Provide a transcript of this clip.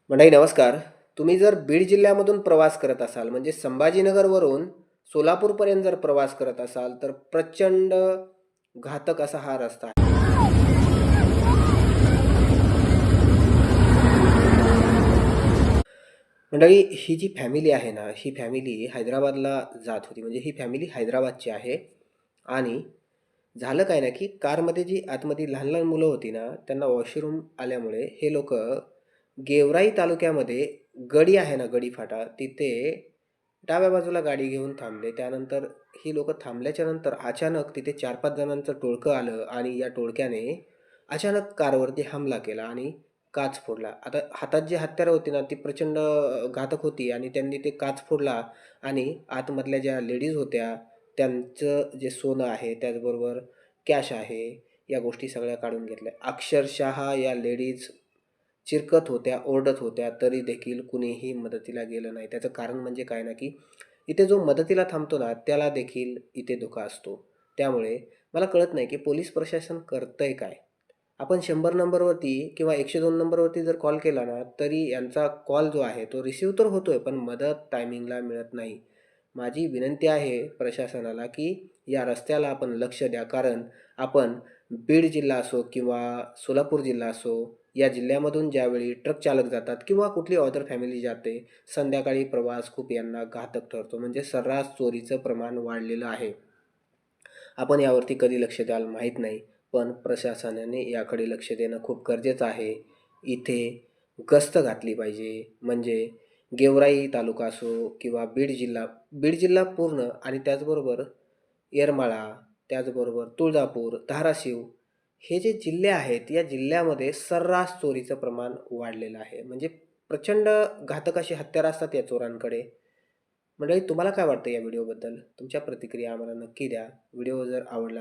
मंडळी नमस्कार. तुम्ही जर बीड जिल्ह्यामधून प्रवास करत असाल, म्हणजे संभाजीनगरवरून सोलापूरपर्यंत जर प्रवास करत असाल, तर प्रचंड घातक असा हा रस्ता आहे. मंडळी ही जी फॅमिली आहे ना, ही फॅमिली हैदराबादला जात होती. म्हणजे ही फॅमिली हैदराबादची आहे आणि झालं काय ना, की कारमध्ये जी आतमध्ये लहान-लहान मुलं होती ना, त्यांना वॉशरूम आल्यामुळे हे लोकं गेवराई तालुक्यामध्ये गडी आहे ना, गडी फाटा तिथे डाव्या बाजूला गाडी घेऊन थांबले. त्यानंतर ही लोकं थांबल्याच्या नंतर अचानक तिथे 4-5 जणांचं टोळकं आलं आणि या टोळक्याने अचानक कारवरती हमला केला आणि काच फोडला. आता हातात जी हत्यारं होती ना, ती प्रचंड घातक होती आणि त्यांनी ते काच फोडला आणि आतमधल्या ज्या लेडीज होत्या, त्यांचं जे सोनं आहे, त्याचबरोबर कॅश आहे, या गोष्टी सगळ्या काढून घेतल्या. अक्षरशः या लेडीज चिरकत होत्या, ओरडत होत्या, तरी देखील कुणीही मदतीला गेलं नाही. त्याचं कारण म्हणजे काय ना, की इथे जो मदतीला थांबतो ना, त्याला देखील इथे धोका असतो. त्यामुळे मला कळत नाही, की पोलीस प्रशासन करतंय काय? आपण 100 नंबरवरती किंवा 102 नंबरवरती जर कॉल केला ना, तरी यांचा कॉल जो आहे तो रिसीव्ह तर होतोय, पण मदत टायमिंगला मिळत नाही. माझी विनंती आहे प्रशासनाला, की या रस्त्याला आपण लक्ष द्या. कारण आपण बीड जिल्हा असो किंवा सोलापूर जिल्हा असो, या जिल्ह्यामधून ज्यावेळी ट्रक चालक जातात किंवा कुठली अदर फॅमिली जाते, संध्याकाळी प्रवास खूप यांना घातक ठरतो. म्हणजे सर्रास चोरीचं प्रमाण वाढलेलं आहे. आपण यावरती कधी लक्ष द्याल माहीत नाही, पण प्रशासनाने याकडे लक्ष देणं खूप गरजेचं आहे. इथे गस्त घातली पाहिजे. म्हणजे गेवराई तालुका असो किंवा बीड जिल्हा पूर्ण आणि त्याचबरोबर येरमाळा, त्याचबरोबर तुळजापूर, धाराशिव हे जे जिल्हे आहेत, या जिल्ह्यामध्ये सर्रास चोरीचं प्रमाण वाढलेलं आहे. म्हणजे प्रचंड घातक अशी हत्यारं असतात या चोरांकडे. मंडळी तुम्हाला काय वाटतं या व्हिडिओबद्दल? तुमच्या प्रतिक्रिया आम्हाला नक्की द्या. व्हिडिओ जर आवडला